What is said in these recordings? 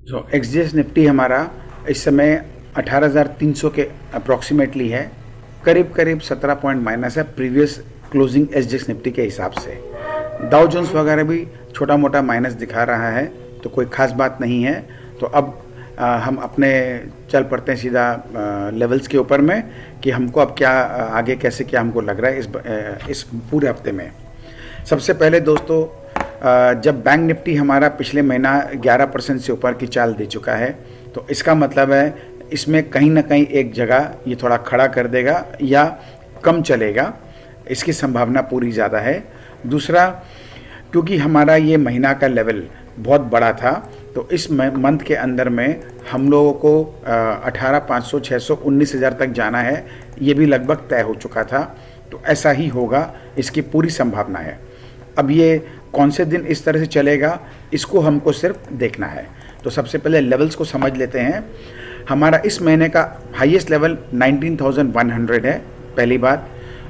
एक्सजेएस Nifty हमारा इस समय 18,300 के अप्रॉक्सीमेटली है, करीब करीब 17 पॉइंट माइनस है प्रीवियस क्लोजिंग एसजेएक्स निफ्टी के हिसाब से। डाउ जोन्स वगैरह भी छोटा मोटा माइनस दिखा रहा है, तो कोई ख़ास बात नहीं है। तो अब हम अपने चल पड़ते हैं सीधा लेवल्स के ऊपर में कि हमको अब क्या आगे कैसे क्या हमको लग रहा है इस पूरे हफ्ते में। सबसे पहले दोस्तों, जब बैंक निफ्टी हमारा पिछले महीना 11% से ऊपर की चाल दे चुका है, तो इसका मतलब है इसमें कहीं ना कहीं एक जगह ये थोड़ा खड़ा कर देगा या कम चलेगा, इसकी संभावना पूरी ज़्यादा है। दूसरा, क्योंकि हमारा ये महीना का लेवल बहुत बड़ा था, तो इस मंथ के अंदर में हम लोगों को 18,500, 600, 19,000 तक जाना है, ये भी लगभग तय हो चुका था। तो ऐसा ही होगा, इसकी पूरी संभावना है। अब ये कौन से दिन इस तरह से चलेगा, इसको हमको सिर्फ देखना है। तो सबसे पहले लेवल्स को समझ लेते हैं। हमारा इस महीने का हाईएस्ट लेवल 19,100 है, पहली बात।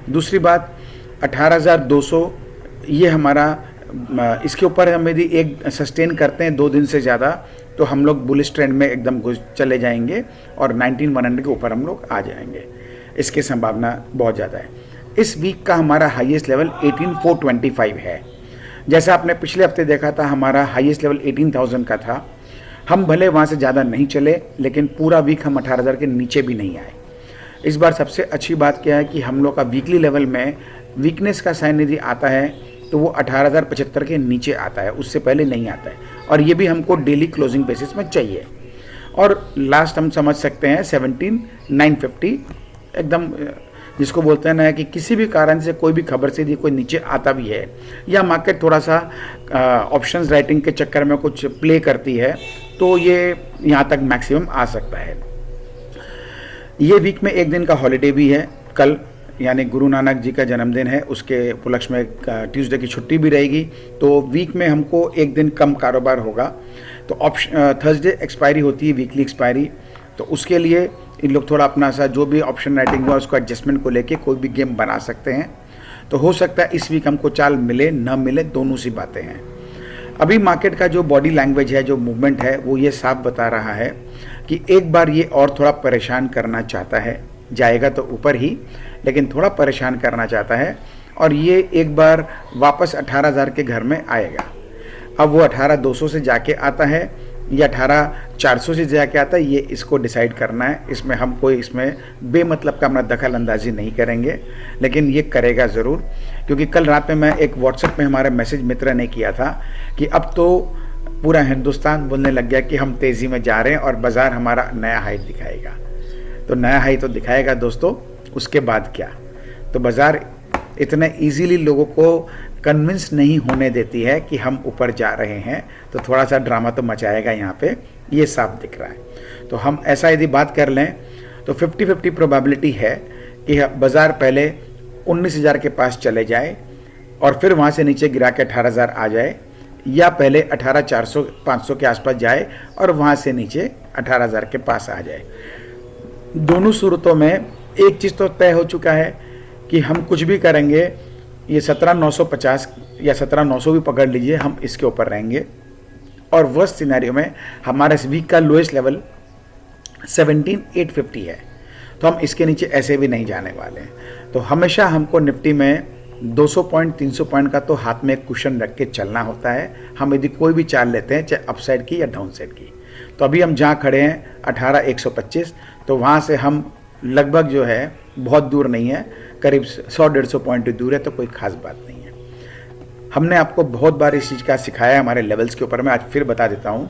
दूसरी बात 18,200, ये हमारा इसके ऊपर हम यदि एक सस्टेन करते हैं 2 दिन से ज़्यादा, तो हम लोग बुलिश ट्रेंड में एकदम घुस चले जाएंगे और 19,100 के ऊपर हम लोग आ जाएंगे। इसकी संभावना बहुत ज़्यादा है। इस वीक का हमारा हाईएस्ट लेवल 18,425 है। जैसा आपने पिछले हफ्ते देखा था, हमारा हाईएस्ट लेवल 18,000 का था। हम भले वहाँ से ज़्यादा नहीं चले, लेकिन पूरा वीक हम 18,000 के नीचे भी नहीं आए। इस बार सबसे अच्छी बात क्या है कि हम लोग का वीकली लेवल में वीकनेस का साइन यदि आता है तो वो 18,075 के नीचे आता है, उससे पहले नहीं आता है। और ये भी हमको डेली क्लोजिंग बेसिस में चाहिए। और लास्ट हम समझ सकते हैं 17,950, एकदम जिसको बोलते हैं ना कि किसी भी कारण से कोई भी खबर से यदि कोई नीचे आता भी है या मार्केट थोड़ा सा ऑप्शंस राइटिंग के चक्कर में कुछ प्ले करती है, तो ये यहाँ तक मैक्सिमम आ सकता है। ये वीक में एक दिन का हॉलीडे भी है, कल यानी गुरु नानक जी का जन्मदिन है, उसके उपलक्ष्य में ट्यूसडे की छुट्टी भी रहेगी। तो वीक में हमको एक दिन कम कारोबार होगा। तो थर्सडे एक्सपायरी होती है, वीकली एक्सपायरी, तो उसके लिए इन लोग थोड़ा अपना सा जो भी ऑप्शन राइटिंग हुआ उसको एडजस्टमेंट को लेके कोई भी गेम बना सकते हैं। तो हो सकता है इस वीक हमको चाल मिले न मिले, दोनों सी बातें हैं। अभी मार्केट का जो बॉडी लैंग्वेज है, जो मूवमेंट है, वो ये साफ बता रहा है कि एक बार ये और थोड़ा परेशान करना चाहता है, जाएगा तो ऊपर ही, लेकिन थोड़ा परेशान करना चाहता है। और ये एक बार वापस 18,000 के घर में आएगा। अब वो 18,200 से जाके आता है या 18,400 से जाके आता है, ये इसको डिसाइड करना है। इसमें हम कोई इसमें बेमतलब का अपना दखल अंदाजी नहीं करेंगे, लेकिन ये करेगा ज़रूर। क्योंकि कल रात में मैं एक व्हाट्सएप में हमारे मैसेज मित्र ने किया था कि अब तो पूरा हिंदुस्तान बोलने लग गया कि हम तेज़ी में जा रहे हैं और बाज़ार हमारा नया हाई दिखाएगा। तो नया हाई तो दिखाएगा दोस्तों, उसके बाद क्या? तो बाज़ार इतने इजीली लोगों को कन्विंस नहीं होने देती है कि हम ऊपर जा रहे हैं, तो थोड़ा सा ड्रामा तो मचाएगा यहाँ पे, ये साफ दिख रहा है। तो हम ऐसा यदि बात कर लें तो 50-50 प्रोबेबिलिटी है कि बाज़ार पहले 19,000 के पास चले जाए और फिर वहाँ से नीचे गिरा के 18,000 आ जाए, या पहले 18,400-500 के आसपास जाए और वहाँ से नीचे 18,000 के पास आ जाए। दोनों सूरतों में एक चीज़ तो तय हो चुका है कि हम कुछ भी करेंगे, ये 17,950 या 17,900 भी पकड़ लीजिए, हम इसके ऊपर रहेंगे। और वर्स्ट सिनेरियो में हमारा इस वीक का लोएस्ट लेवल 17,850 है, तो हम इसके नीचे ऐसे भी नहीं जाने वाले हैं। तो हमेशा हमको निफ्टी में 200 पॉइंट 300 पॉइंट का तो हाथ में कुशन रख के चलना होता है। हम यदि कोई भी चाल लेते हैं, चाहे अपसाइड की या डाउन साइड की। तो अभी हम जहाँ खड़े हैं 18,125, तो वहाँ से हम लगभग जो है बहुत दूर नहीं है, करीब 100-150 पॉइंट दूर है, तो कोई खास बात नहीं है। हमने आपको बहुत बार इस चीज़ का सिखाया हमारे लेवल्स के ऊपर, मैं आज फिर बता देता हूँ।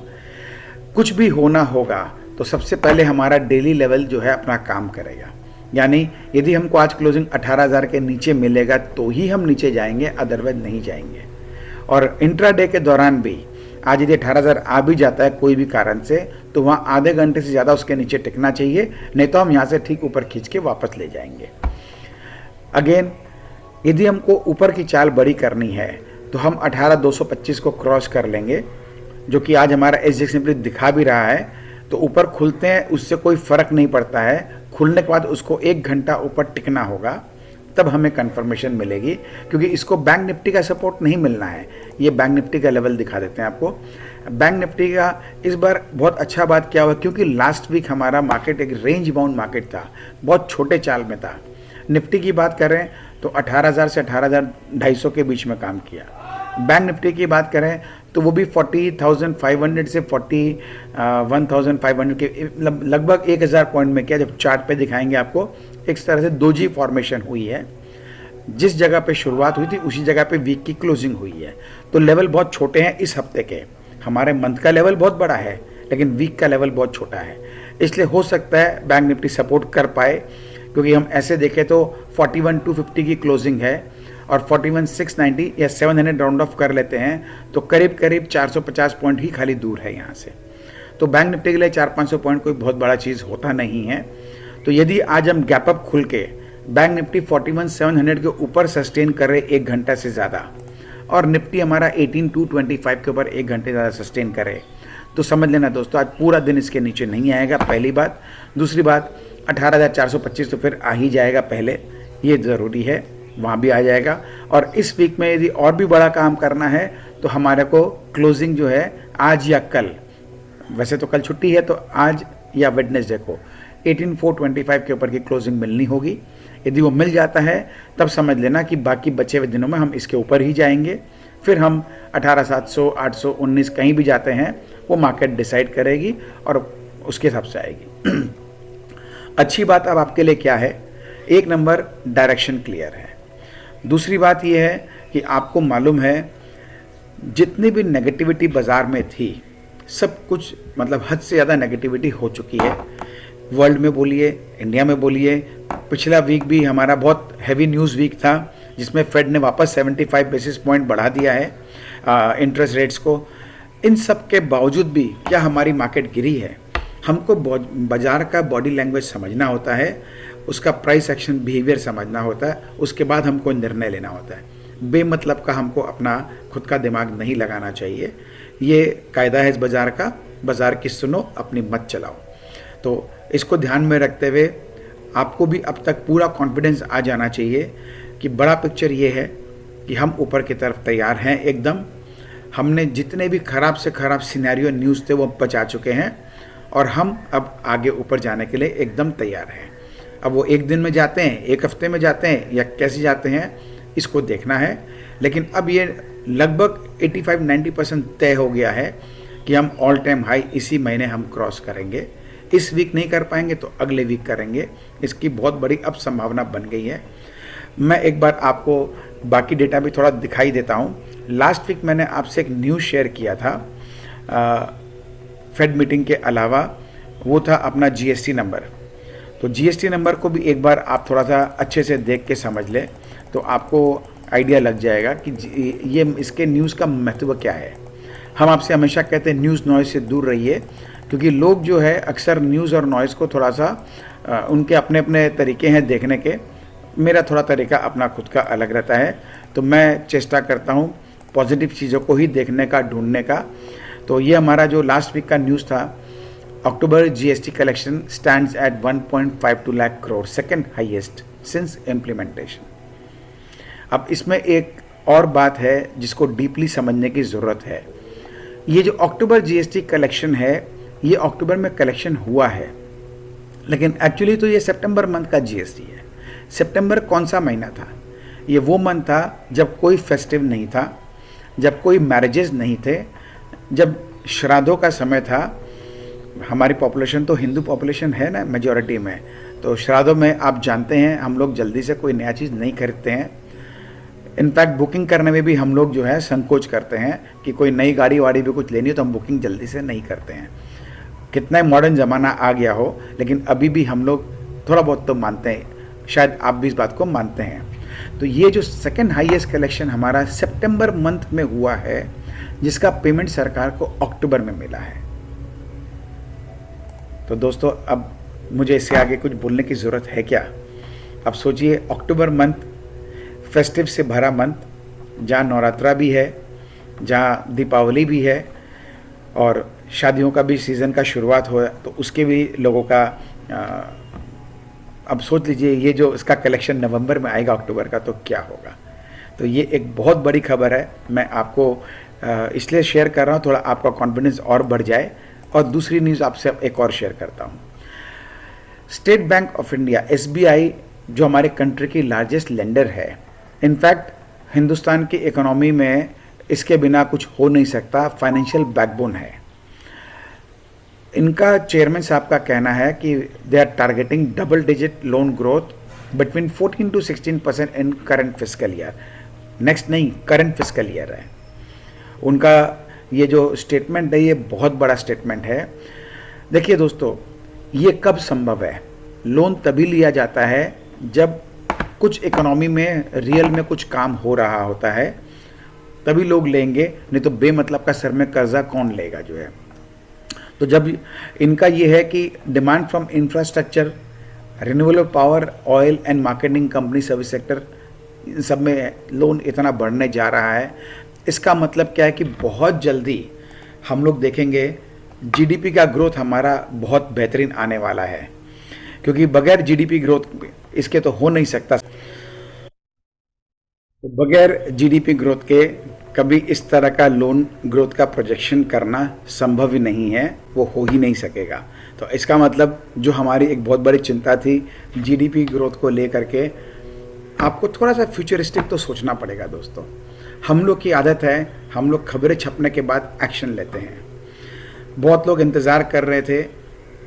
कुछ भी होना होगा तो सबसे पहले हमारा डेली लेवल जो है अपना काम करेगा। यानी यदि हमको आज क्लोजिंग 18,000 के नीचे मिलेगा तो ही हम नीचे जाएंगे, अदरवाइज नहीं जाएंगे। और इंट्राडे के दौरान भी आज यदि 18,000 आ भी जाता है कोई भी कारण से, तो वहाँ आधे घंटे से ज़्यादा उसके नीचे टिकना चाहिए, नहीं तो हम यहाँ से ठीक ऊपर खींच के वापस ले जाएंगे। अगेन, यदि हमको ऊपर की चाल बड़ी करनी है तो हम 18,225 को क्रॉस कर लेंगे, जो कि आज हमारा एसजेएक्स निफ्टी दिखा भी रहा है। तो ऊपर खुलते हैं, उससे कोई फ़र्क नहीं पड़ता है, खुलने के बाद उसको 1 घंटा ऊपर टिकना होगा, तब हमें कंफर्मेशन मिलेगी, क्योंकि इसको बैंक निफ्टी का सपोर्ट नहीं मिलना है। ये बैंक निफ्टी का लेवल दिखा देते हैं आपको। बैंक निफ्टी का इस बार बहुत अच्छा बात क्या हुआ, क्योंकि लास्ट वीक हमारा मार्केट एक रेंज बाउंड मार्केट था, बहुत छोटे चाल में था। निफ्टी की बात करें तो 18,000 से 18,250 के बीच में काम किया। बैंक निफ्टी की बात करें तो वो भी 40,500 से 41,500 के लगभग 1,000 पॉइंट में किया। जब चार्ट पे दिखाएंगे आपको, एक तरह से दोजी फॉर्मेशन हुई है। जिस जगह पे शुरुआत हुई थी उसी जगह पे वीक की क्लोजिंग हुई है। तो लेवल बहुत छोटे हैं इस हफ्ते के। हमारे मंथ का लेवल बहुत बड़ा है, लेकिन वीक का लेवल बहुत छोटा है। इसलिए हो सकता है बैंक निफ्टी सपोर्ट कर पाए, क्योंकि हम ऐसे देखें तो 41,250 की क्लोजिंग है और 41,690 या 700 राउंड ऑफ कर लेते हैं तो करीब करीब 450 पॉइंट ही खाली दूर है यहाँ से। तो बैंक निफ्टी के लिए 400-500 पॉइंट कोई बहुत बड़ा चीज़ होता नहीं है। तो यदि आज हम गैप अप खुल के बैंक निफ्टी 41,700 के ऊपर सस्टेन कर रहे 1 घंटा से ज़्यादा, और निफ्टी हमारा 18,225 के ऊपर 1 घंटे ज़्यादा सस्टेन करे, तो समझ लेना दोस्तों आज पूरा दिन इसके नीचे नहीं आएगा, पहली बात। दूसरी बात 18,425 तो फिर आ ही जाएगा पहले, ये ज़रूरी है, वहाँ भी आ जाएगा। और इस वीक में यदि और भी बड़ा काम करना है तो हमारे को क्लोजिंग जो है आज या कल, वैसे तो कल छुट्टी है, तो आज या वेडनेसडे को 18,425 के ऊपर की क्लोजिंग मिलनी होगी। यदि वो मिल जाता है तब समझ लेना कि बाकी बचे हुए दिनों में हम इसके ऊपर ही जाएंगे। फिर हम 18,700, 800, 19 कहीं भी जाते हैं वो मार्केट डिसाइड करेगी और उसके हिसाब से आएगी। अच्छी बात अब आपके लिए क्या है, एक नंबर डायरेक्शन क्लियर है। दूसरी बात यह है कि आपको मालूम है जितनी भी नेगेटिविटी बाज़ार में थी, सब कुछ मतलब हद से ज़्यादा नेगेटिविटी हो चुकी है। वर्ल्ड में बोलिए, इंडिया में बोलिए। पिछला वीक भी हमारा बहुत हैवी न्यूज़ वीक था, जिसमें फेड ने वापस 75 बेसिस पॉइंट बढ़ा दिया है इंटरेस्ट रेट्स को। इन सब के बावजूद भी क्या हमारी मार्केट गिरी है? हमको बाजार का बॉडी लैंग्वेज समझना होता है, उसका प्राइस एक्शन बिहेवियर समझना होता है, उसके बाद हमको निर्णय लेना होता है। बेमतलब का हमको अपना खुद का दिमाग नहीं लगाना चाहिए। ये कायदा है इस बाज़ार का, बाज़ार की सुनो अपनी मत चलाओ। तो इसको ध्यान में रखते हुए आपको भी अब तक पूरा कॉन्फिडेंस आ जाना चाहिए कि बड़ा पिक्चर ये है कि हम ऊपर की तरफ तैयार हैं एकदम। हमने जितने भी ख़राब से ख़राब सिनेरियो न्यूज़ थे वो बचा चुके हैं और हम अब आगे ऊपर जाने के लिए एकदम तैयार हैं। अब वो एक दिन में जाते हैं, एक हफ्ते में जाते हैं या कैसे जाते हैं, इसको देखना है। लेकिन अब ये लगभग 85-90% तय हो गया है कि हम ऑल टाइम हाई इसी महीने हम क्रॉस करेंगे। इस वीक नहीं कर पाएंगे तो अगले वीक करेंगे, इसकी बहुत बड़ी अब संभावना बन गई है। मैं एक बार आपको बाकी डेटा भी थोड़ा दिखाई देता हूँ। लास्ट वीक मैंने आपसे एक न्यूज़ शेयर किया था फेड मीटिंग के अलावा, वो था अपना जीएसटी नंबर। तो जीएसटी नंबर को भी एक बार आप थोड़ा सा अच्छे से देख के समझ लें तो आपको आइडिया लग जाएगा कि ये इसके न्यूज़ का महत्व क्या है। हम आपसे हमेशा कहते हैं न्यूज़ नॉइज़ से दूर रहिए, क्योंकि लोग जो है अक्सर न्यूज़ और नॉइज़ को थोड़ा सा उनके अपने अपने तरीके हैं देखने के। मेरा थोड़ा तरीका अपना खुद का अलग रहता है, तो मैं चेष्टा करता हूँ पॉजिटिव चीज़ों को ही देखने का, ढूंढने का। तो ये हमारा जो लास्ट वीक का न्यूज़ था, October GST collection stands at 1.52 lakh crore, second highest since implementation. अब इसमें एक और बात है जिसको डीपली समझने की ज़रूरत है। ये जो अक्टूबर जीएसटी कलेक्शन है, ये अक्टूबर में कलेक्शन हुआ है, लेकिन एक्चुअली तो ये सितंबर मंथ का जीएसटी है। सितंबर कौन सा महीना था? ये वो मंथ था जब कोई फेस्टिव नहीं था, जब कोई मैरिजेस नहीं थे, जब श्राद्धों का समय था। हमारी पॉपुलेशन तो हिंदू पॉपुलेशन है ना मेजॉरिटी में, तो श्राद्धों में आप जानते हैं हम लोग जल्दी से कोई नया चीज़ नहीं खरीदते हैं। इनफैक्ट बुकिंग करने में भी हम लोग जो है संकोच करते हैं कि कोई नई गाड़ी वाड़ी भी कुछ लेनी हो तो हम बुकिंग जल्दी से नहीं करते हैं। कितना मॉडर्न ज़माना आ गया हो, लेकिन अभी भी हम लोग थोड़ा बहुत तो मानते हैं, शायद आप भी इस बात को मानते हैं। तो ये जो सेकेंड हाईएस्ट कलेक्शन हमारा सितंबर मंथ में हुआ है, जिसका पेमेंट सरकार को अक्टूबर में मिला है। तो दोस्तों अब मुझे इससे आगे कुछ बोलने की ज़रूरत है क्या? अब सोचिए, अक्टूबर मंथ फेस्टिव से भरा मंथ, जहाँ नवरात्रा भी है, जहाँ दीपावली भी है और शादियों का भी सीज़न का शुरुआत हो, तो उसके भी लोगों का अब सोच लीजिए ये जो इसका कलेक्शन नवंबर में आएगा अक्टूबर का, तो क्या होगा। तो ये एक बहुत बड़ी खबर है, मैं आपको इसलिए शेयर कर रहा हूँ थोड़ा आपका कॉन्फिडेंस और बढ़ जाए। और दूसरी न्यूज़ आपसे एक और शेयर करता हूँ। State bank of India SBI जो हमारे कंट्री की लार्जेस्ट लेंडर है, इनफैक्ट हिंदुस्तान की इकोनॉमी में इसके बिना कुछ हो नहीं सकता, फाइनेंशियल बैकबोन है। इनका चेयरमैन साहब का कहना है कि they are targeting double digit loan growth between 14 to 16% in current fiscal year. Next नहीं, करंट फिस्कल ईयर है उनका। ये जो स्टेटमेंट है ये बहुत बड़ा स्टेटमेंट है। देखिए दोस्तों, ये कब संभव है? लोन तभी लिया जाता है जब कुछ इकोनॉमी में रियल में कुछ काम हो रहा होता है, तभी लोग लेंगे, नहीं तो बेमतलब का सर में कर्जा कौन लेगा जो है। तो जब इनका ये है कि demand from infrastructure, renewable power, oil and marketing company, service sector, इन सब में लोन इतना बढ़ने जा रहा है, इसका मतलब क्या है कि बहुत जल्दी हम लोग देखेंगे GDP का ग्रोथ हमारा बहुत बेहतरीन आने वाला है, क्योंकि बगैर GDP ग्रोथ इसके तो हो नहीं सकता। तो बगैर GDP ग्रोथ के कभी इस तरह का लोन ग्रोथ का प्रोजेक्शन करना संभव ही नहीं है, वो हो ही नहीं सकेगा। तो इसका मतलब जो हमारी एक बहुत बड़ी चिंता थी GDP ग्रोथ को लेकर के, आपको थोड़ा सा फ्यूचरिस्टिक तो सोचना पड़ेगा दोस्तों। हम लोग की आदत है, हम लोग खबरें छपने के बाद एक्शन लेते हैं। बहुत लोग इंतज़ार कर रहे थे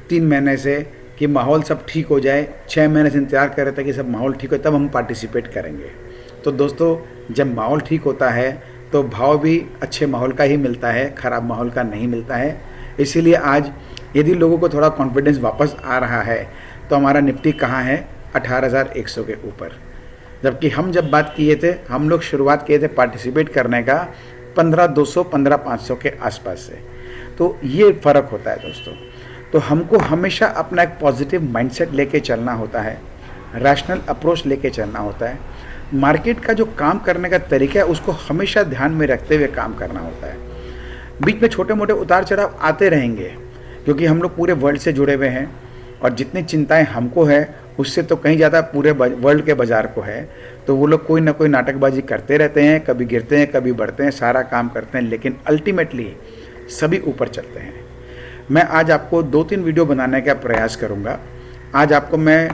3 महीने से कि माहौल सब ठीक हो जाए, 6 महीने से इंतज़ार कर रहे थे कि सब माहौल ठीक हो तब हम पार्टिसिपेट करेंगे। तो दोस्तों, जब माहौल ठीक होता है तो भाव भी अच्छे माहौल का ही मिलता है, ख़राब माहौल का नहीं मिलता है। इसीलिए आज यदि लोगों को थोड़ा कॉन्फिडेंस वापस आ रहा है तो हमारा निफ्टी कहाँ है? 18,100 के ऊपर। जबकि हम जब बात किए थे, हम लोग शुरुआत किए थे पार्टिसिपेट करने का 15,200 15,500 के आसपास से। तो ये फ़र्क होता है दोस्तों। तो हमको हमेशा अपना एक पॉजिटिव माइंडसेट लेके चलना होता है, रैशनल अप्रोच लेके चलना होता है। मार्केट का जो काम करने का तरीका है उसको हमेशा ध्यान में रखते हुए काम करना होता है। बीच में छोटे मोटे उतार चढ़ाव आते रहेंगे, क्योंकि हम लोग पूरे वर्ल्ड से जुड़े हुए हैं और जितनी चिंताएं हमको है उससे तो कहीं ज़्यादा पूरे वर्ल्ड के बाज़ार को है। तो वो लोग कोई ना कोई नाटकबाजी करते रहते हैं, कभी गिरते हैं कभी बढ़ते हैं, सारा काम करते हैं, लेकिन अल्टीमेटली सभी ऊपर चलते हैं। मैं आज आपको 2-3 वीडियो बनाने का प्रयास करूँगा। आज आपको मैं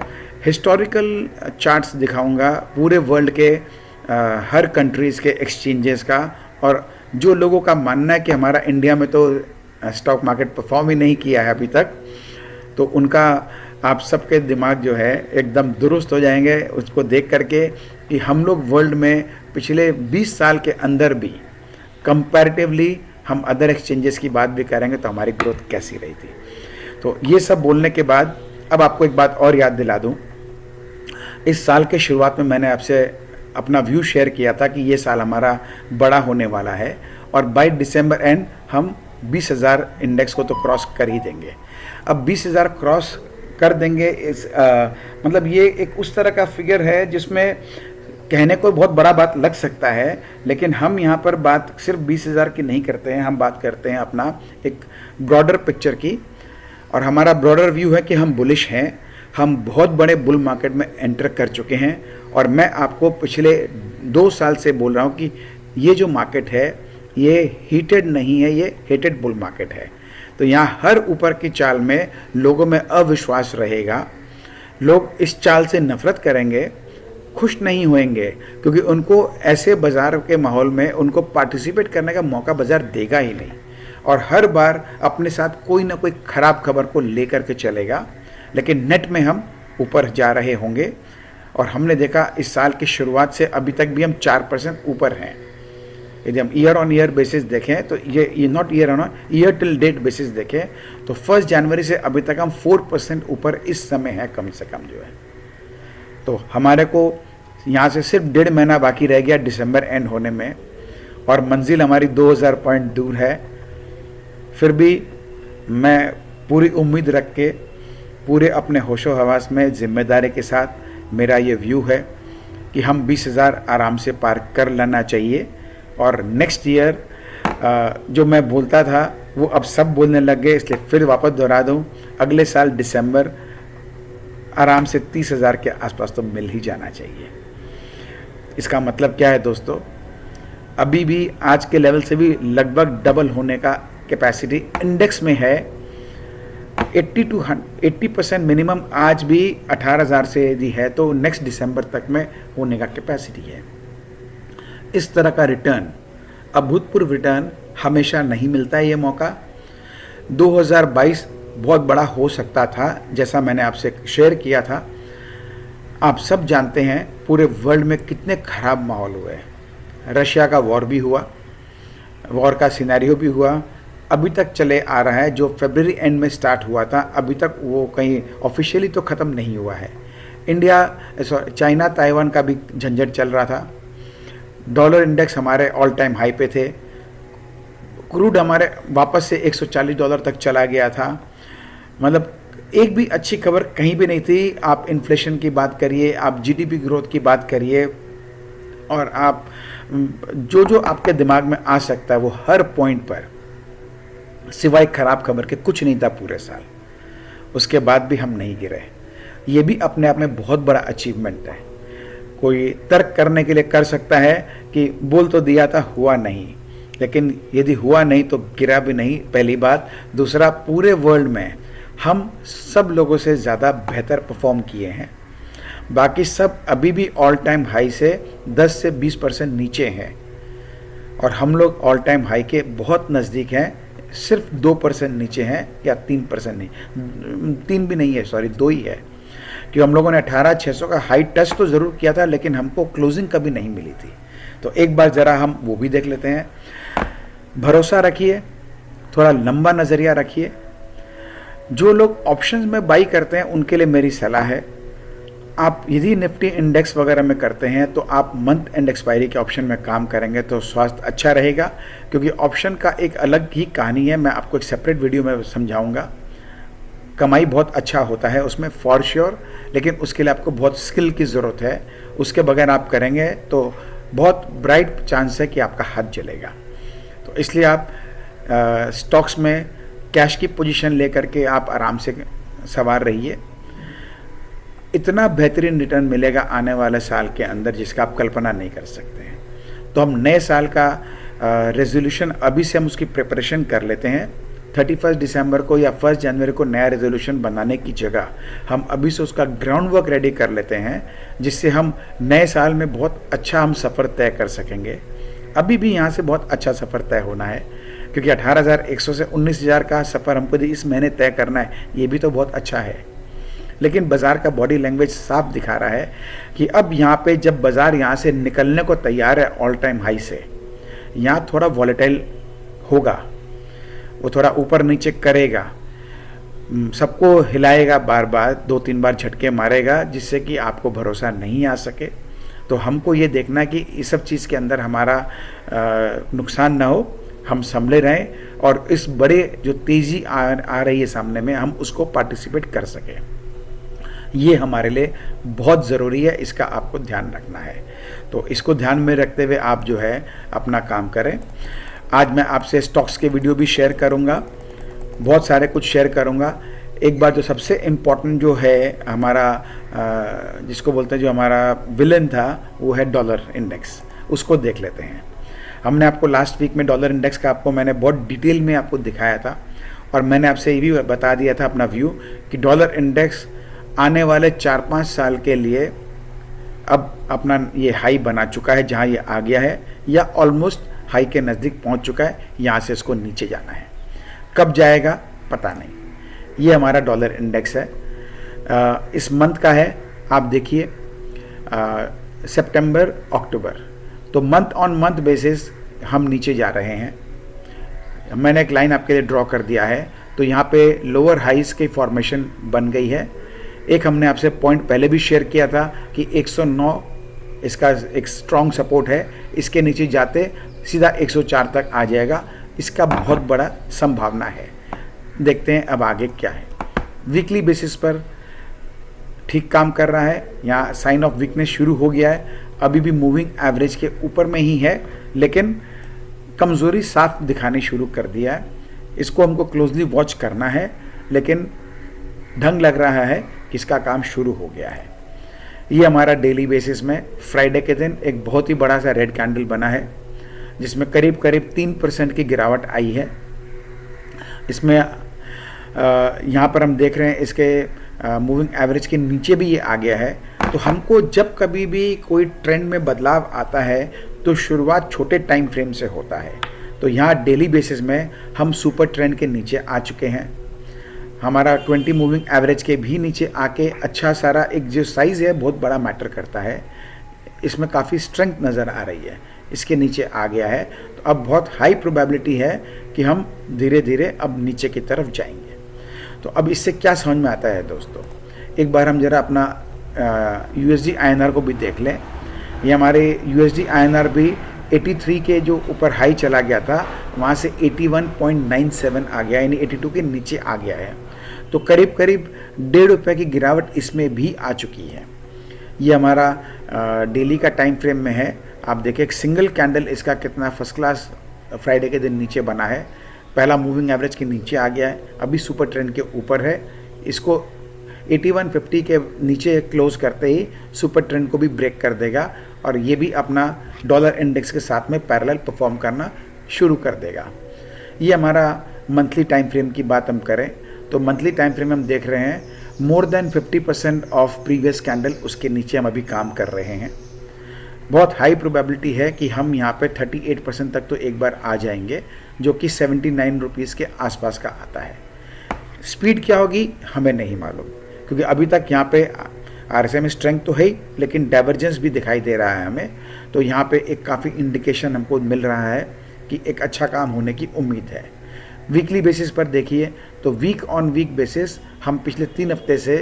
हिस्टोरिकल चार्ट्स दिखाऊंगा पूरे वर्ल्ड के हर कंट्रीज़ के एक्सचेंजेस का, और जो लोगों का मानना है कि हमारा इंडिया में तो स्टॉक मार्केट परफॉर्म ही नहीं किया है अभी तक, तो उनका आप सबके दिमाग जो है एकदम दुरुस्त हो जाएंगे उसको देख करके कि हम लोग वर्ल्ड में पिछले 20 साल के अंदर भी कंपैरेटिवली हम अदर एक्सचेंजेस की बात भी करेंगे तो हमारी ग्रोथ कैसी रही थी। तो ये सब बोलने के बाद अब आपको एक बात और याद दिला दूं। इस साल के शुरुआत में मैंने आपसे अपना व्यू शेयर किया था कि ये साल हमारा बड़ा होने वाला है और बाय दिसंबर एंड हम 20,000 इंडेक्स को तो क्रॉस कर ही देंगे। अब 20,000 क्रॉस कर देंगे मतलब ये एक उस तरह का फिगर है जिसमें कहने को बहुत बड़ा बात लग सकता है, लेकिन हम यहाँ पर बात सिर्फ 20,000 की नहीं करते हैं, हम बात करते हैं अपना एक ब्रॉडर पिक्चर की। और हमारा ब्रॉडर व्यू है कि हम बुलिश हैं, हम बहुत बड़े बुल मार्केट में एंटर कर चुके हैं। और मैं आपको पिछले 2 साल से बोल रहा हूँ कि ये जो मार्केट है ये हीटेड नहीं है, ये हेटेड बुल मार्केट है। तो यहाँ हर ऊपर की चाल में लोगों में अविश्वास रहेगा, लोग इस चाल से नफरत करेंगे, खुश नहीं होंगे, क्योंकि उनको ऐसे बाज़ार के माहौल में उनको पार्टिसिपेट करने का मौका बाज़ार देगा ही नहीं, और हर बार अपने साथ कोई ना कोई ख़राब खबर को लेकर के चलेगा। लेकिन नेट में हम ऊपर जा रहे होंगे और हमने देखा इस साल की शुरुआत से अभी तक भी हम 4% ऊपर हैं। यदि हम ईयर ऑन ईयर बेसिस देखें तो ये not year on year till date basis देखें तो 1 जनवरी से अभी तक हम 4% ऊपर इस समय है कम से कम जो है। तो हमारे को यहाँ से सिर्फ 1.5 महीना बाकी रह गया दिसंबर एंड होने में, और मंजिल हमारी 2000 पॉइंट दूर है। फिर भी मैं पूरी उम्मीद रख के पूरे अपने होशो हवास में जिम्मेदारी के साथ मेरा ये व्यू है कि हम 20,000 आराम से पार कर लेना चाहिए। और नेक्स्ट ईयर जो मैं बोलता था वो अब सब बोलने लग गए, इसलिए फिर वापस दोहरा दूँ, अगले साल दिसंबर आराम से 30,000 के आसपास तो मिल ही जाना चाहिए। इसका मतलब क्या है दोस्तों, अभी भी आज के लेवल से भी लगभग डबल होने का कैपेसिटी इंडेक्स में है। 80% मिनिमम आज भी 18,000 से यदि है तो नेक्स्ट दिसंबर तक में होने का कैपेसिटी है। इस तरह का रिटर्न, अभूतपूर्व रिटर्न हमेशा नहीं मिलता है। ये मौका 2022 बहुत बड़ा हो सकता था, जैसा मैंने आपसे शेयर किया था। आप सब जानते हैं पूरे वर्ल्ड में कितने खराब माहौल हुए। रशिया का वॉर भी हुआ, वॉर का सिनेरियो भी हुआ, अभी तक चले आ रहा है। जो फरवरी एंड में स्टार्ट हुआ था अभी तक वो कहीं ऑफिशियली तो ख़त्म नहीं हुआ है। चाइना ताइवान का भी झंझट चल रहा था। डॉलर इंडेक्स हमारे ऑल टाइम हाई पे थे। क्रूड हमारे वापस से $140 तक चला गया था। मतलब एक भी अच्छी खबर कहीं भी नहीं थी। आप इन्फ्लेशन की बात करिए, आप जीडीपी ग्रोथ की बात करिए, और आप जो आपके दिमाग में आ सकता है वो हर पॉइंट पर सिवाय खराब खबर के कुछ नहीं था पूरे साल। उसके बाद भी हम नहीं गिरे। ये भी अपने आप में बहुत बड़ा अचीवमेंट है। कोई तर्क करने के लिए कर सकता है कि बोल तो दिया था, हुआ नहीं, लेकिन यदि हुआ नहीं तो गिरा भी नहीं, पहली बात। दूसरा, पूरे वर्ल्ड में हम सब लोगों से ज़्यादा बेहतर परफॉर्म किए हैं। बाकी सब अभी भी ऑल टाइम हाई से 10 से 20% नीचे हैं, और हम लोग ऑल टाइम हाई के बहुत नज़दीक हैं। सिर्फ 2% नीचे हैं, या 3% नहीं, 3 भी नहीं है, सॉरी 2 ही है। कि हम लोगों ने 18,600 का हाई टच तो ज़रूर किया था, लेकिन हमको क्लोजिंग कभी नहीं मिली थी। तो एक बार ज़रा हम वो भी देख लेते हैं। भरोसा रखिए, थोड़ा लंबा नज़रिया रखिए। जो लोग ऑप्शंस में बाई करते हैं उनके लिए मेरी सलाह है, आप यदि निफ्टी इंडेक्स वगैरह में करते हैं तो आप मंथ एंड एक्सपायरी के ऑप्शन में काम करेंगे तो स्वास्थ्य अच्छा रहेगा। क्योंकि ऑप्शन का एक अलग ही कहानी है, मैं आपको एक सेपरेट वीडियो में समझाऊंगा। कमाई बहुत अच्छा होता है उसमें फॉर श्योर, लेकिन उसके लिए आपको बहुत स्किल की ज़रूरत है। उसके बगैर आप करेंगे तो बहुत ब्राइट चांस है कि आपका हाथ जलेगा। तो इसलिए आप स्टॉक्स में कैश की पोजीशन लेकर के आप आराम से सवार रहिए। इतना बेहतरीन रिटर्न मिलेगा आने वाले साल के अंदर जिसका आप कल्पना नहीं कर सकते हैं। तो हम नए साल का रेजोल्यूशन अभी से हम उसकी प्रिपरेशन कर लेते हैं। 31 दिसंबर को या 1 जनवरी को नया रेजोल्यूशन बनाने की जगह हम अभी से उसका ग्राउंड वर्क रेडी कर लेते हैं, जिससे हम नए साल में बहुत अच्छा हम सफ़र तय कर सकेंगे। अभी भी यहाँ से बहुत अच्छा सफ़र तय होना है, क्योंकि 18,100 से 19,000 का सफ़र हमको इस महीने तय करना है। ये भी तो बहुत अच्छा है, लेकिन बाज़ार का बॉडी लैंग्वेज साफ दिखा रहा है कि अब यहाँ पे जब बाज़ार यहाँ से निकलने को तैयार है ऑल टाइम हाई से, यहाँ थोड़ा वॉलेटाइल होगा, वो थोड़ा ऊपर नीचे करेगा, सबको हिलाएगा, बार बार 2-3 बार झटके मारेगा, जिससे कि आपको भरोसा नहीं आ सके। तो हमको ये देखना है कि इस सब चीज़ के अंदर हमारा नुकसान ना हो, हम संभले रहें, और इस बड़े जो तेज़ी आ रही है सामने में, हम उसको पार्टिसिपेट कर सकें। ये हमारे लिए बहुत ज़रूरी है, इसका आपको ध्यान रखना है। तो इसको ध्यान में रखते हुए आप जो है अपना काम करें। आज मैं आपसे स्टॉक्स के वीडियो भी शेयर करूंगा, बहुत सारे कुछ शेयर करूंगा। एक बार जो सबसे इम्पोर्टेंट जो है हमारा जिसको बोलते हैं जो हमारा विलन था, वो है डॉलर इंडेक्स। उसको देख लेते हैं। हमने आपको लास्ट वीक में डॉलर इंडेक्स का आपको मैंने बहुत डिटेल में आपको दिखाया था, और मैंने आपसे ये भी बता दिया था अपना व्यू कि डॉलर इंडेक्स आने वाले 4-5 साल के लिए अब अपना ये हाई बना चुका है, जहाँ ये आ गया है या ऑलमोस्ट हाई के नज़दीक पहुँच चुका है। यहाँ से इसको नीचे जाना है, कब जाएगा पता नहीं। ये हमारा डॉलर इंडेक्स है, इस मंथ का है। आप देखिए सितंबर अक्टूबर, तो मंथ ऑन मंथ बेसिस हम नीचे जा रहे हैं। मैंने एक लाइन आपके लिए ड्रॉ कर दिया है, तो यहाँ पे लोअर हाइस की फॉर्मेशन बन गई है। एक हमने आपसे पॉइंट पहले भी शेयर किया था कि 109 इसका एक स्ट्रॉन्ग सपोर्ट है, इसके नीचे जाते सीधा 104 तक आ जाएगा, इसका बहुत बड़ा संभावना है। देखते हैं अब आगे क्या है। वीकली बेसिस पर ठीक काम कर रहा है, यहाँ साइन ऑफ वीकनेस शुरू हो गया है, अभी भी मूविंग एवरेज के ऊपर में ही है, लेकिन कमज़ोरी साफ दिखानी शुरू कर दिया है। इसको हमको क्लोजली वॉच करना है, लेकिन ढंग लग रहा है कि इसका काम शुरू हो गया है। ये हमारा डेली बेसिस में फ्राइडे के दिन एक बहुत ही बड़ा सा रेड कैंडल बना है, जिसमें करीब करीब 3% की गिरावट आई है। इसमें यहाँ पर हम देख रहे हैं इसके मूविंग एवरेज के नीचे भी ये आ गया है। तो हमको जब कभी भी कोई ट्रेंड में बदलाव आता है तो शुरुआत छोटे टाइम फ्रेम से होता है। तो यहाँ डेली बेसिस में हम सुपर ट्रेंड के नीचे आ चुके हैं। हमारा 20 मूविंग एवरेज के भी नीचे आके अच्छा सारा एक जो साइज़ है बहुत बड़ा मैटर करता है, इसमें काफ़ी स्ट्रेंथ नज़र आ रही है, इसके नीचे आ गया है। तो अब बहुत हाई प्रोबेबिलिटी है कि हम धीरे धीरे अब नीचे की तरफ जाएंगे। तो अब इससे क्या समझ में आता है दोस्तों, एक बार हम जरा अपना USD INR को भी देख लें। ये हमारे USD INR भी 83 के जो ऊपर हाई चला गया था वहाँ से 81.97 आ गया, यानी 82 के नीचे आ गया है। तो करीब करीब ₹1.5 की गिरावट इसमें भी आ चुकी है। ये हमारा डेली का टाइम फ्रेम में है। आप देखें एक सिंगल कैंडल इसका कितना फर्स्ट क्लास फ्राइडे के दिन नीचे बना है। पहला मूविंग एवरेज के नीचे आ गया है, अभी सुपर ट्रेंड के ऊपर है। इसको 8150 के नीचे क्लोज करते ही सुपर ट्रेंड को भी ब्रेक कर देगा और ये भी अपना डॉलर इंडेक्स के साथ में पैरेलल परफॉर्म करना शुरू कर देगा। ये हमारा मंथली टाइम फ्रेम की बात हम करें तो मंथली टाइम फ्रेम में हम देख रहे हैं more than 50% of previous candle उसके नीचे हम अभी काम कर रहे हैं। बहुत हाई प्रोबेबिलिटी है कि हम यहाँ पे 38% तक तो एक बार आ जाएंगे, जो कि 79 रुपीज़ के आसपास का आता है। स्पीड क्या होगी हमें नहीं मालूम, क्योंकि अभी तक यहाँ पे RSI में स्ट्रेंथ तो है ही, लेकिन डाइवर्जेंस भी दिखाई दे रहा है हमें। तो यहाँ पे एक काफ़ी इंडिकेशन हमको मिल रहा है कि एक अच्छा काम होने की उम्मीद है। वीकली बेसिस पर देखिए तो वीक ऑन वीक बेसिस हम पिछले 3 हफ्ते से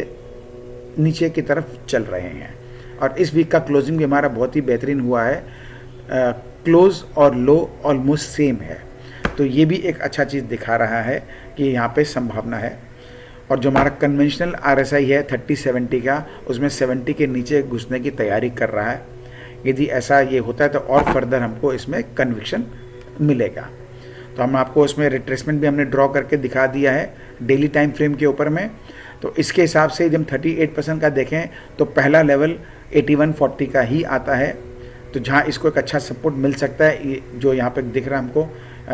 नीचे की तरफ चल रहे हैं और इस वीक का क्लोजिंग भी हमारा बहुत ही बेहतरीन हुआ है। क्लोज और लो ऑलमोस्ट सेम है, तो ये भी एक अच्छा चीज़ दिखा रहा है कि यहाँ पे संभावना है। और जो हमारा कन्वेंशनल RSI है 3070 का, उसमें 70 के नीचे घुसने की तैयारी कर रहा है। यदि ऐसा ये होता है तो और फर्दर हमको इसमें कन्विक्शन मिलेगा। तो हम आपको इसमें रिट्रेसमेंट भी हमने ड्रॉ करके दिखा दिया है डेली टाइम फ्रेम के ऊपर में। तो इसके हिसाब से जब 38% का देखें तो पहला लेवल 8140 का ही आता है। तो जहाँ इसको एक अच्छा सपोर्ट मिल सकता है, जो यहाँ पे दिख रहा है हमको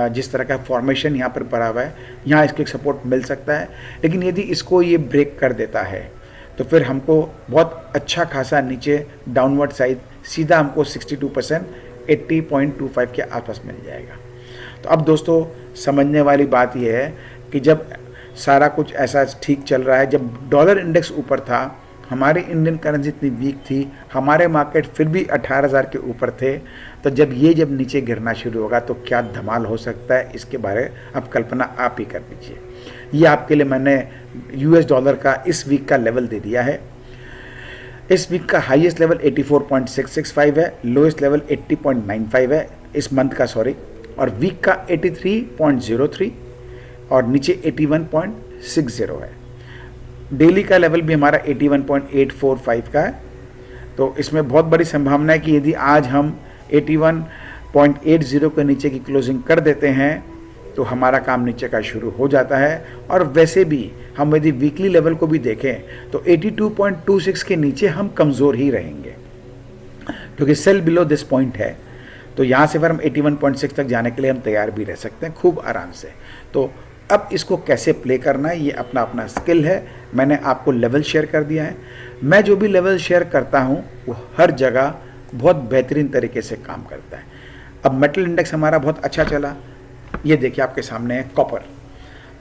जिस तरह का फॉर्मेशन यहाँ पर पड़ा हुआ है, यहाँ इसको एक सपोर्ट मिल सकता है। लेकिन यदि इसको ये ब्रेक कर देता है तो फिर हमको बहुत अच्छा खासा नीचे डाउनवर्ड साइड सीधा हमको 62% 80.25 के आसपास मिल जाएगा। तो अब दोस्तों समझने वाली बात यह है कि जब सारा कुछ ऐसा ठीक चल रहा है, जब डॉलर इंडेक्स ऊपर था, हमारी इंडियन करेंसी इतनी वीक थी, हमारे मार्केट फिर भी 18,000 के ऊपर थे, तो जब नीचे गिरना शुरू होगा तो क्या धमाल हो सकता है, इसके बारे अब कल्पना आप ही कर लीजिए। ये आपके लिए मैंने US डॉलर का इस वीक का लेवल दे दिया है। इस वीक का हाईएस्ट लेवल 84.665 है, लोएस्ट लेवल 80.95 है इस मंथ का, सॉरी, और वीक का 83.03 और नीचे 81.60 है। डेली का लेवल भी हमारा 81.845 का है। तो इसमें बहुत बड़ी संभावना है कि यदि आज हम 81.80 के नीचे की क्लोजिंग कर देते हैं तो हमारा काम नीचे का शुरू हो जाता है। और वैसे भी हम यदि वीकली लेवल को भी देखें तो 82.26 के नीचे हम कमज़ोर ही रहेंगे, क्योंकि सेल बिलो दिस पॉइंट है। तो यहाँ से फिर हम 81.6 तक जाने के लिए हम तैयार भी रह सकते हैं खूब आराम से। तो अब इसको कैसे प्ले करना है ये अपना अपना स्किल है। मैंने आपको लेवल शेयर कर दिया है। मैं जो भी लेवल शेयर करता हूँ वो हर जगह बहुत बेहतरीन तरीके से काम करता है। अब मेटल इंडेक्स हमारा बहुत अच्छा चला। ये देखिए आपके सामने है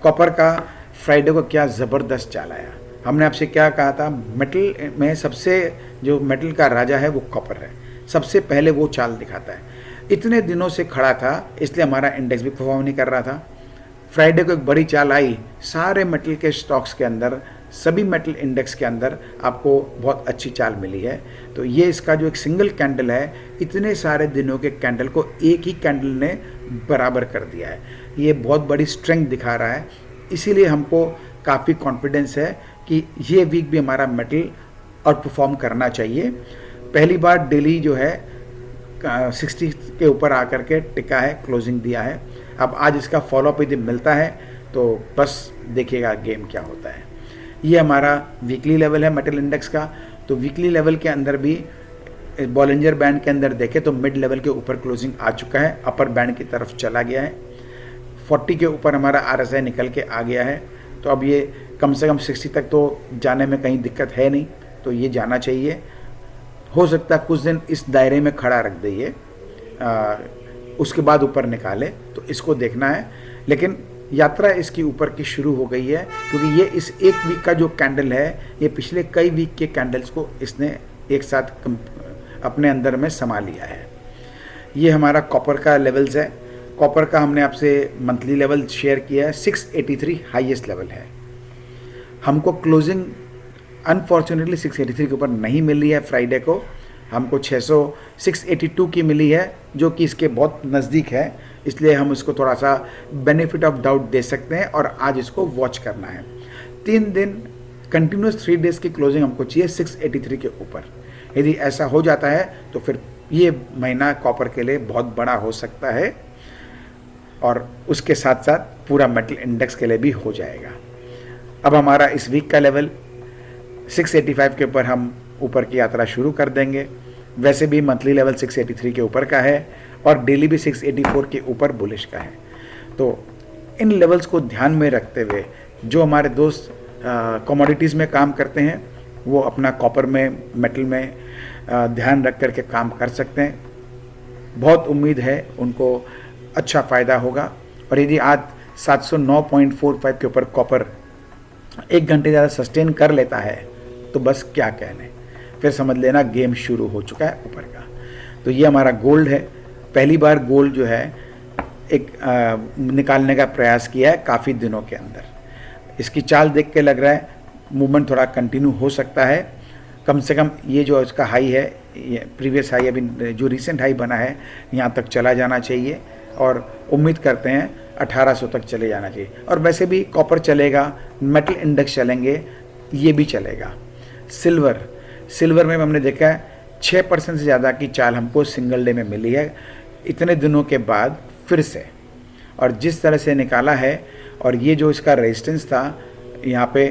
कॉपर का फ्राइडे को क्या ज़बरदस्त चाल आया। हमने आपसे क्या कहा था, मेटल में सबसे जो मेटल का राजा है वो कॉपर है, सबसे पहले वो चाल दिखाता है। इतने दिनों से खड़ा था इसलिए हमारा इंडेक्स भी परफॉर्म नहीं कर रहा था। फ्राइडे को एक बड़ी चाल आई, सारे मेटल के स्टॉक्स के अंदर, सभी मेटल इंडेक्स के अंदर आपको बहुत अच्छी चाल मिली है। तो ये इसका जो एक सिंगल कैंडल है, इतने सारे दिनों के कैंडल को एक ही कैंडल ने बराबर कर दिया है। ये बहुत बड़ी स्ट्रेंथ दिखा रहा है, इसीलिए हमको काफ़ी कॉन्फिडेंस है कि ये वीक भी हमारा मेटल और परफॉर्म करना चाहिए। पहली बार डेली जो है 60 के ऊपर आकर के टिका है, क्लोजिंग दिया है। अब आज इसका फॉलोअप यदि मिलता है तो बस देखिएगा गेम क्या होता है। ये हमारा वीकली लेवल है मेटल इंडेक्स का। तो वीकली लेवल के अंदर भी बॉलिंजर बैंड के अंदर देखें तो मिड लेवल के ऊपर क्लोजिंग आ चुका है, अपर बैंड की तरफ चला गया है। 40 के ऊपर हमारा RSI निकल के आ गया है। तो अब ये कम से कम 60 तक तो जाने में कहीं दिक्कत है नहीं, तो ये जाना चाहिए। हो सकता है कुछ दिन इस दायरे में खड़ा रख दे ये, उसके बाद ऊपर निकाले, तो इसको देखना है। लेकिन यात्रा इसकी ऊपर की शुरू हो गई है, क्योंकि ये इस एक वीक का जो कैंडल है ये पिछले कई वीक के कैंडल्स को इसने एक साथ अपने अंदर में समा लिया है। ये हमारा कॉपर का लेवल्स है। कॉपर का हमने आपसे मंथली लेवल शेयर किया है, 683 हाईएस्ट लेवल है। हमको क्लोजिंग अनफॉर्चुनेटली 683 के ऊपर नहीं मिली है फ्राइडे को, हमको 682 की मिली है, जो कि इसके बहुत नज़दीक है, इसलिए हम इसको थोड़ा सा बेनिफिट ऑफ डाउट दे सकते हैं और आज इसको वॉच करना है। 3 दिन कंटिन्यूस 3 डेज़ की क्लोजिंग हमको चाहिए 683 के ऊपर। यदि ऐसा हो जाता है तो फिर ये महीना कॉपर के लिए बहुत बड़ा हो सकता है और उसके साथ साथ पूरा मेटल इंडेक्स के लिए भी हो जाएगा। अब हमारा इस वीक का लेवल 685 के ऊपर हम ऊपर की यात्रा शुरू कर देंगे। वैसे भी मंथली लेवल 683 के ऊपर का है और डेली भी 684 के ऊपर बुलिश का है। तो इन लेवल्स को ध्यान में रखते हुए जो हमारे दोस्त कमोडिटीज़ में काम करते हैं वो अपना कॉपर में, मेटल में ध्यान रख करके काम कर सकते हैं। बहुत उम्मीद है उनको अच्छा फ़ायदा होगा। और यदि आज 709.45 के ऊपर कॉपर 1 घंटे ज़्यादा सस्टेन कर लेता है तो बस क्या कहने, फिर समझ लेना गेम शुरू हो चुका है ऊपर का। तो ये हमारा गोल्ड है। पहली बार गोल्ड जो है एक निकालने का प्रयास किया है काफ़ी दिनों के अंदर। इसकी चाल देख के लग रहा है मूवमेंट थोड़ा कंटिन्यू हो सकता है। कम से कम ये जो इसका हाई है, ये प्रीवियस हाई, अभी जो रिसेंट हाई बना है, यहाँ तक चला जाना चाहिए और उम्मीद करते हैं 1800 तक चले जाना चाहिए। और वैसे भी कॉपर चलेगा, मेटल इंडेक्स चलेंगे, ये भी चलेगा। सिल्वर में हमने देखा है 6% से ज़्यादा की चाल हमको सिंगल डे में मिली है इतने दिनों के बाद फिर से। और जिस तरह से निकाला है और ये जो इसका रेजिस्टेंस था यहाँ पे,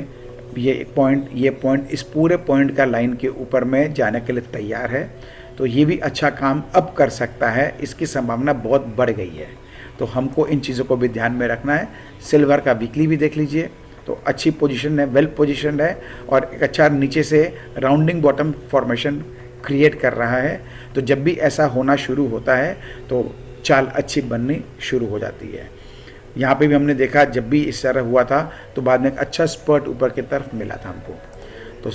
ये पॉइंट इस पूरे पॉइंट का लाइन के ऊपर में जाने के लिए तैयार है। तो ये भी अच्छा काम अब कर सकता है, इसकी संभावना बहुत बढ़ गई है। तो हमको इन चीज़ों को भी ध्यान में रखना है। सिल्वर का वीकली भी देख लीजिए, तो अच्छी पोजीशन है, वेल पोजीशन है और एक अच्छा नीचे से राउंडिंग बॉटम फॉर्मेशन क्रिएट कर रहा है। तो जब भी ऐसा होना शुरू होता है तो चाल अच्छी बननी शुरू हो जाती है। यहाँ पे भी हमने देखा जब भी इस तरह हुआ था तो बाद में एक अच्छा स्पर्ट ऊपर की तरफ मिला था हमको। तो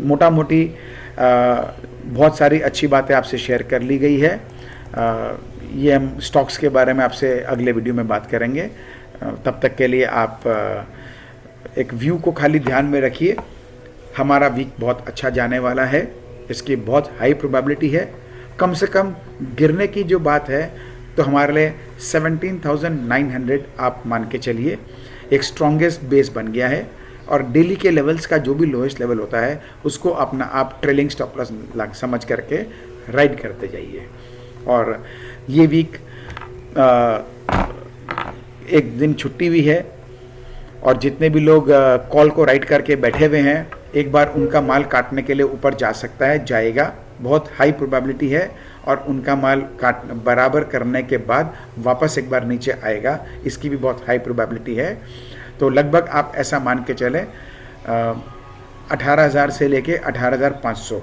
मोटा मोटी बहुत सारी अच्छी बातें आपसे शेयर कर ली गई है। ये हम स्टॉक्स के बारे में आपसे अगले वीडियो में बात करेंगे। तब तक के लिए आप एक व्यू को खाली ध्यान में रखिए। हमारा वीक बहुत अच्छा जाने वाला है, इसकी बहुत हाई प्रोबेबिलिटी है। कम से कम गिरने की जो बात है तो हमारे लिए 17,900 आप मान के चलिए एक स्ट्रॉन्गेस्ट बेस बन गया है। और डेली के लेवल्स का जो भी लोएस्ट लेवल होता है उसको अपना आप ट्रेलिंग स्टॉप लॉस समझ करके राइड करते जाइए। और ये वीक एक दिन छुट्टी भी है और जितने भी लोग कॉल को राइड करके बैठे हुए हैं, एक बार उनका माल काटने के लिए ऊपर जा सकता है, जाएगा, बहुत हाई प्रोबेबिलिटी है। और उनका माल काट बराबर करने के बाद वापस एक बार नीचे आएगा, इसकी भी बहुत हाई प्रोबेबिलिटी है। तो लगभग आप ऐसा मान के चलें 18,000 से लेके 18,500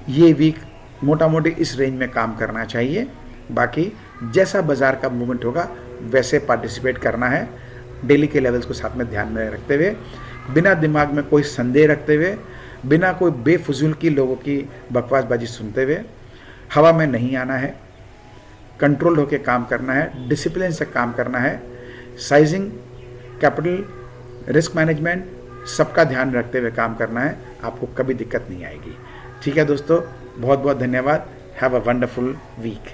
ये वीक मोटा मोटी इस रेंज में काम करना चाहिए। बाकी जैसा बाज़ार का मूवमेंट होगा वैसे पार्टिसिपेट करना है, डेली के लेवल्स को साथ में ध्यान में रखते हुए, बिना दिमाग में कोई संदेह रखते हुए, बिना कोई बेफजूल की लोगों की बकवासबाजी सुनते हुए हवा में नहीं आना है। कंट्रोल होकर काम करना है, डिसिप्लिन से काम करना है। साइजिंग, कैपिटल, रिस्क मैनेजमेंट सबका ध्यान रखते हुए काम करना है, आपको कभी दिक्कत नहीं आएगी। ठीक है दोस्तों, बहुत बहुत धन्यवाद। Have a wonderful week.